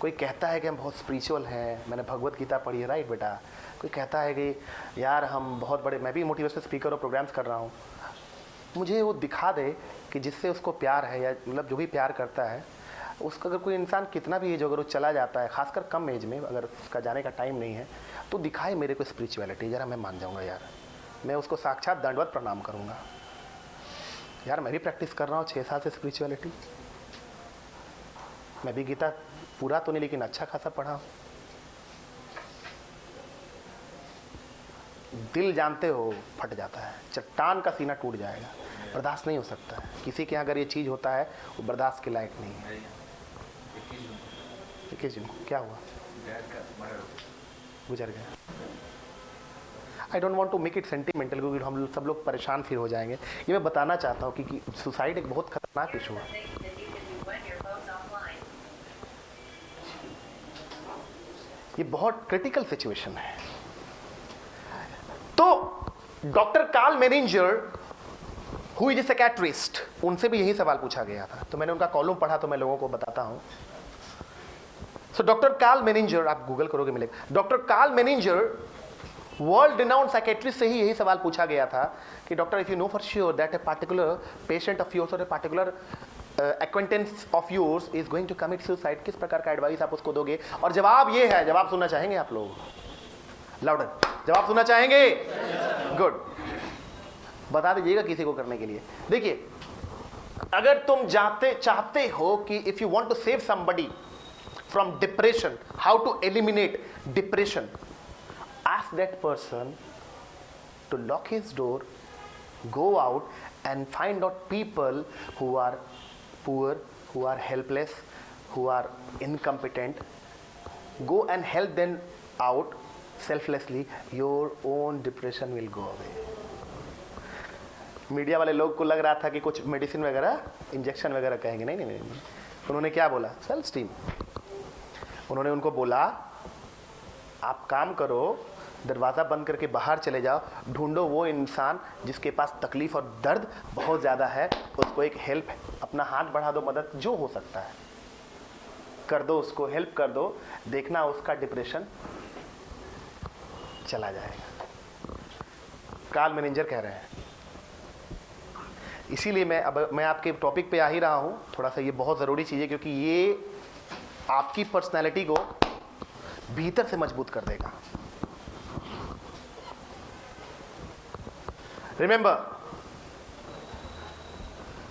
कोई कहता है कि हम बहुत स्पिरिचुअल हैं, मैंने भगवत गीता पढ़ी है, राइट बेटा? कोई कहता है कि यार हम बहुत बड़े, मैं भी मोटिवेशनल स्पीकर और प्रोग्राम्स कर रहा हूँ, मुझे वो दिखा दे कि जिससे उसको प्यार है, या मतलब जो भी प्यार करता है उसका, अगर कोई इंसान कितना भी एज अगर वो चला जाता है, खासकर कम एज में, अगर उसका जाने का टाइम नहीं है, तो दिखाए मेरे को स्पिरिचुअलिटी, जरा मैं मान जाऊंगा यार, मैं उसको साक्षात दंडवत प्रणाम करूंगा। यार मैं भी प्रैक्टिस कर रहा हूँ 6 साल से स्पिरिचुअलिटी, मैं भी गीता पूरा तो नहीं लेकिन अच्छा खासा पढ़ा हूँ। दिल जानते हो फट जाता है, चट्टान का सीना टूट जाएगा, बर्दाश्त नहीं हो सकता है। किसी के यहाँ अगर ये चीज़ होता है वो बर्दाश्त के लायक नहीं है। क्या हुआ? गुजर गया। I don't want to make it sentimental, क्योंकि हम सब लोग परेशान फिर हो जाएंगे। ये मैं बताना चाहता हूँ कि सुसाइड एक बहुत खतरनाक इशू है। ये बहुत क्रिटिकल सिचुएशन है। तो doctor Karl Menninger, who is a psychiatrist, उनसे भी यही सवाल पूछा गया था। तो मैंने उनका कॉलम पढ़ा, तो मैं लोगों को बताता हूं। सो डॉक्टर कार्ल मेनिंजर, आप गूगल करोगे मिलेगा, doctor Karl Menninger, world renowned psychiatrist से ही यही सवाल पूछा गया था कि doctor, if you know for sure that a particular patient of yours और a particular acquaintance of yours is going to commit suicide, किस प्रकार का एडवाइस आप उसको दोगे? और जवाब ये है, जवाब सुनना चाहेंगे आप लोग? लाउडर जवाब सुनना चाहेंगे? गुड, बता दीजिएगा किसी को करने के लिए। देखिए, अगर तुम चाहते हो कि if you want to save somebody from depression, how to eliminate depression, ask that person to lock his door Go out and find out people who are poor, who are helpless, who are incompetent. Go and help them out selflessly. Your own depression will go away. Media वाले लोग को लग रहा था कि कुछ medicine वगैरह, injection वगैरह कहेंगे, नहीं। उन्होंने क्या बोला? Self esteem. उन्होंने उनको बोला आप काम करो, दरवाज़ा बंद करके बाहर चले जाओ, ढूंढो वो इंसान जिसके पास तकलीफ और दर्द बहुत ज़्यादा है, उसको एक हेल्प, अपना हाथ बढ़ा दो, मदद जो हो सकता है कर दो, उसको हेल्प कर दो, देखना उसका डिप्रेशन चला जाएगा। कार्ल मैनेजर कह रहे हैं। इसीलिए मैं आपके टॉपिक पे आ ही रहा हूँ, थोड़ा सा ये बहुत ज़रूरी चीज़ है, क्योंकि ये आपकी पर्सनैलिटी को भीतर से मजबूत कर देगा। Remember,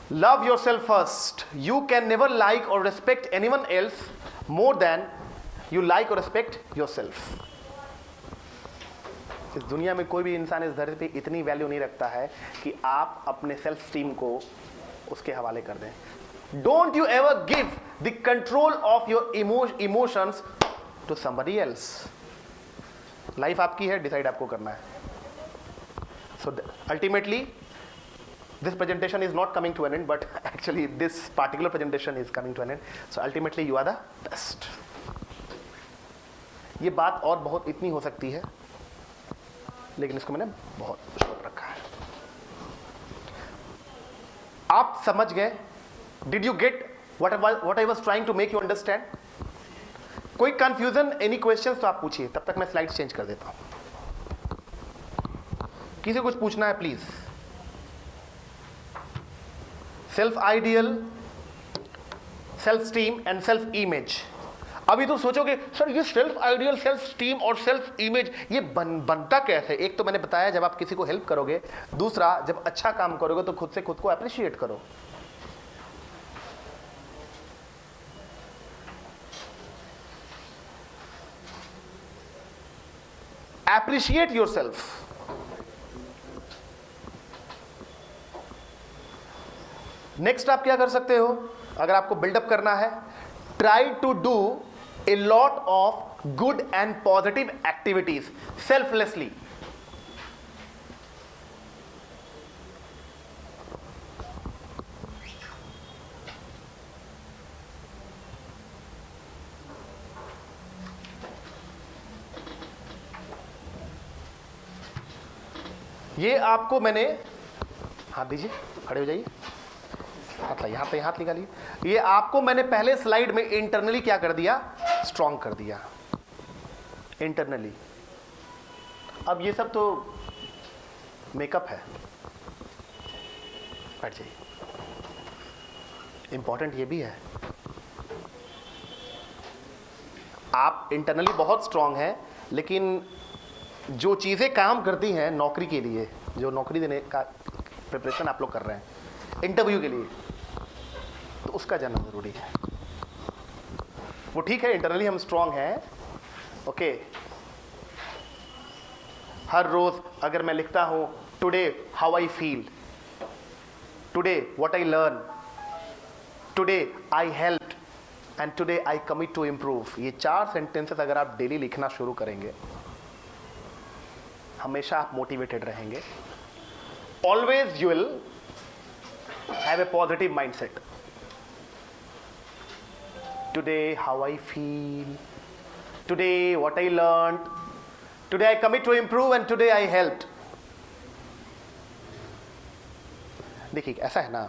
love yourself first. You can never like or respect anyone else more than you like or respect yourself. इस दुनिया में कोई भी इंसान इस धरती पे इतनी वैल्यू नहीं रखता है कि आप अपने सेल्फ स्टीम को उसके हवाले कर दें। Don't you ever give the control of your emotions to somebody else. Life आपकी है, डिसाइड आपको करना है। So ultimately, this presentation is not coming to an end, but actually this particular presentation is coming to an end. So ultimately you are the best. ये बात और बहुत इतनी हो सकती है, लेकिन इसको मैंने बहुत शॉर्ट रखा है। आप समझ गए? Did you get what I was trying to make you understand? कोई कंफ्यूजन, एनी क्वेश्चंस तो आप पूछिए, तब तक मैं स्लाइड्स चेंज कर देता हूं। किसी को कुछ पूछना है please? Self ideal, self esteem and self image. अभी तो सोचोगे सर ये सेल्फ आइडियल, सेल्फ स्टीम और सेल्फ इमेज ये बनता कैसे? एक तो मैंने बताया जब आप किसी को हेल्प करोगे, दूसरा जब अच्छा काम करोगे तो खुद से खुद को अप्रिशिएट करो। Appreciate yourself. नेक्स्ट आप क्या कर सकते हो अगर आपको बिल्डअप करना है? Try to do a lot of good and positive activities selflessly. ये आपको मैंने, हाथ दीजिए, खड़े हो जाइए, यहाँ पे हाथ निकालिए। ये आपको मैंने पहले स्लाइड में इंटरनली क्या कर दिया? स्ट्रॉन्ग कर दिया इंटरनली। अब ये सब तो मेकअप है, बैठ जाइए। इंपॉर्टेंट ये भी है, आप इंटरनली बहुत स्ट्रॉन्ग हैं, लेकिन जो चीज़ें काम करती हैं नौकरी के लिए, जो नौकरी देने का प्रिपरेशन आप लोग कर रहे हैं इंटरव्यू के लिए, तो उसका जानना ज़रूरी है। वो ठीक है, इंटरनली हम स्ट्रॉन्ग हैं, ओके। हर रोज़ अगर मैं लिखता हूँ today how I feel, today what I learn, today I helped and today I commit to improve, ये 4 सेंटेंसेस अगर आप डेली लिखना शुरू करेंगे, हमेशा आप मोटिवेटेड रहेंगे। Always you will have a positive mindset. Today how I feel, today what I learned, today I commit to improve and today I helped. देखिए ऐसा है ना,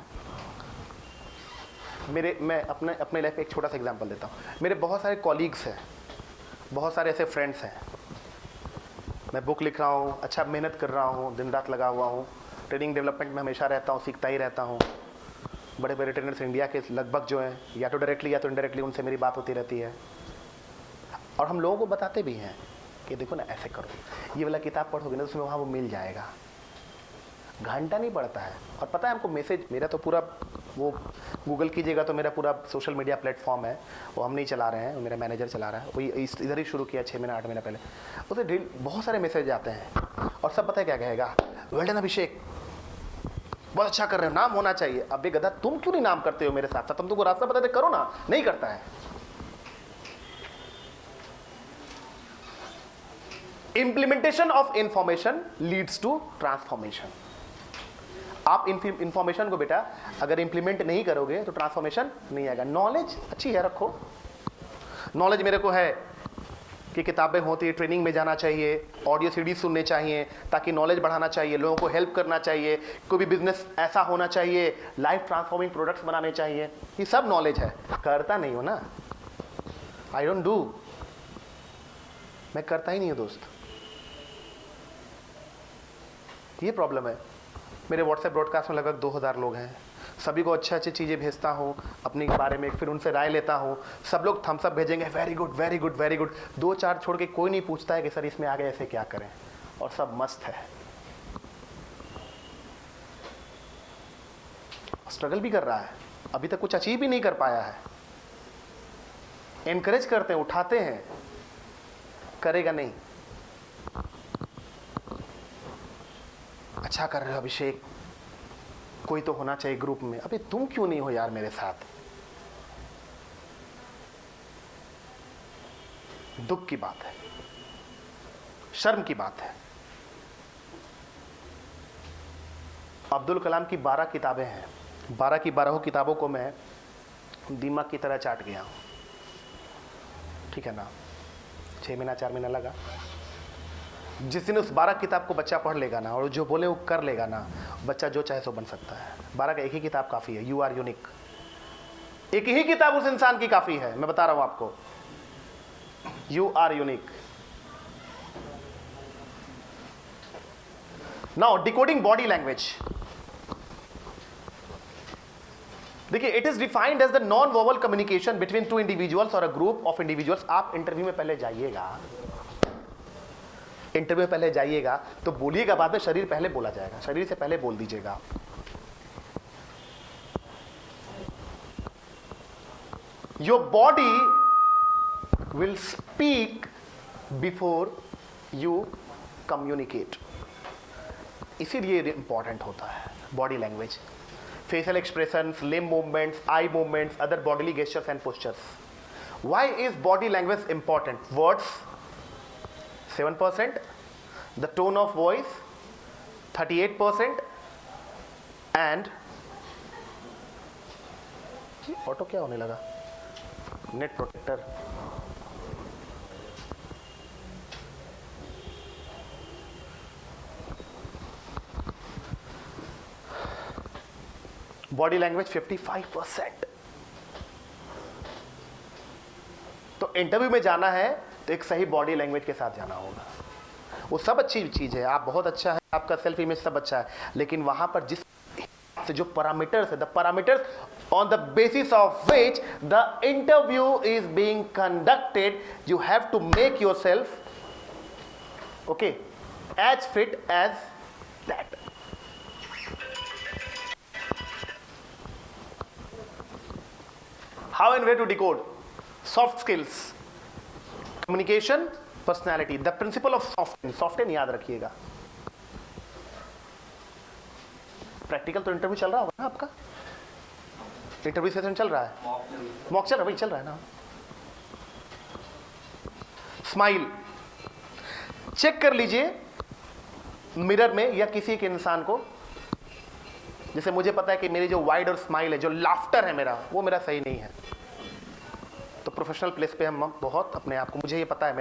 मैं अपने लाइफ में एक छोटा सा एग्जांपल देता हूँ। मेरे बहुत सारे कॉलीग्स हैं, बहुत सारे ऐसे फ्रेंड्स हैं। मैं बुक लिख रहा हूँ, अच्छा मेहनत कर रहा हूँ, दिन रात लगा हुआ हूँ, ट्रेनिंग डेवलपमेंट में हमेशा रहता हूँ, सीखता ही रहता हूँ। बड़े बड़े ट्रेनर्स इंडिया के लगभग जो हैं, या तो डायरेक्टली या तो इनडायरेक्टली उनसे मेरी बात होती रहती है, और हम लोगों को बताते भी हैं कि देखो ना ऐसे करो, ये वाला किताब पढ़ोगे ना उसमें वहाँ वो मिल जाएगा। घंटा नहीं पड़ता है, और पता है हमको मैसेज, मेरा तो पूरा वो गूगल कीजिएगा तो मेरा पूरा सोशल मीडिया प्लेटफॉर्म है, वो हम नहीं चला रहे हैं, मेरा मैनेजर चला रहा है, वही इधर ही शुरू किया 6 महीने 8 महीने पहले। उसे बहुत सारे मैसेज आते हैं, और सब पता है क्या कहेगा? वेल डन अभिषेक, बहुत अच्छा कर रहे हो, नाम होना चाहिए। अबे गधा, तुम क्यों नहीं नाम करते हो मेरे साथ साथ? तुम तुमको रास्ता बताते, करो ना, नहीं करता है। Implementation of information leads to transformation. आप इंफॉर्मेशन को बेटा अगर इंप्लीमेंट नहीं करोगे तो ट्रांसफॉर्मेशन नहीं आएगा। नॉलेज अच्छी है, रखो। नॉलेज मेरे को है कि किताबें होती है, ट्रेनिंग में जाना चाहिए, ऑडियो सीडी सुनने चाहिए ताकि नॉलेज बढ़ाना चाहिए, लोगों को हेल्प करना चाहिए, कोई भी बिजनेस ऐसा होना चाहिए, लाइफ ट्रांसफॉर्मिंग प्रोडक्ट्स बनाने चाहिए, ये सब नॉलेज है। करता नहीं हो ना, आई डोंट डू, मैं करता ही नहीं हूं दोस्त, ये प्रॉब्लम है। मेरे व्हाट्सएप ब्रॉडकास्ट में लगभग 2000 लोग हैं, सभी को अच्छी अच्छी चीज़ें भेजता हूँ अपने बारे में, फिर उनसे राय लेता हूँ, सब लोग थम्स अप भेजेंगे, very good very good very good, 2-4 छोड़ के कोई नहीं पूछता है कि सर इसमें आगे ऐसे क्या करें, और सब मस्त है। स्ट्रगल भी कर रहा है, अभी तक कुछ अचीव भी नहीं कर पाया है। एनकरेज करते हैं, उठाते हैं, करेगा नहीं। अच्छा कर रहे हो अभिषेक, कोई तो होना चाहिए ग्रुप में। अबे तुम क्यों नहीं हो यार मेरे साथ? दुख की बात है, शर्म की बात है। अब्दुल कलाम की 12 किताबें हैं, 12 की 12 किताबों को मैं दीमक की तरह चाट गया हूं, ठीक है ना। 6 महीना 4 महीना लगा। जिस दिन उस 12 किताब को बच्चा पढ़ लेगा ना, और जो बोले वो कर लेगा ना, बच्चा जो चाहे सो बन सकता है। 12 का एक ही किताब काफ़ी है, यू आर यूनिक। एक ही किताब उस इंसान की काफ़ी है, मैं बता रहा हूं आपको, you are unique. Now decoding body language. देखिए, it is defined as the non verbal communication between 2 individuals और अ ग्रुप ऑफ इंडिविजुअल्स। आप इंटरव्यू में पहले जाइएगा, इंटरव्यू पहले जाइएगा तो बोलिएगा, बाद में शरीर पहले बोला जाएगा, शरीर से पहले बोल दीजिएगा। Your body will speak before you communicate, इसीलिए इंपॉर्टेंट होता है body language, facial expressions, limb movements, eye movements, other bodily gestures and postures. Why is body language important? Words 7%, the tone of voice 38%, and auto क्या होने लगा? Net protector. Body language 55%। तो interview में जाना है तो एक सही बॉडी लैंग्वेज के साथ जाना होगा। वो सब अच्छी चीज़ है, आप बहुत अच्छा है, आपका सेल्फ इमेज सब अच्छा है, लेकिन वहां पर जिस से जो पैरामीटर्स है, the parameters on the basis of which the interview is being conducted, you have to make yourself okay as fit as that. How and way to decode soft skills, communication, personality, the principle of software याद रखिएगा। Practical तो interview चल रहा होगा ना आपका, interview session चल रहा है, मॉक चल रहा है, भाई चल रहा है ना। स्माइल चेक कर लीजिए मिरर में या किसी एक इंसान को, जैसे मुझे पता है कि मेरी जो वाइड और स्माइल है, जो लाफ्टर है मेरा, वो मेरा सही नहीं है, तो प्रोफेशनल प्लेस पे हम बहुत अपने आप को, मुझे ये पता है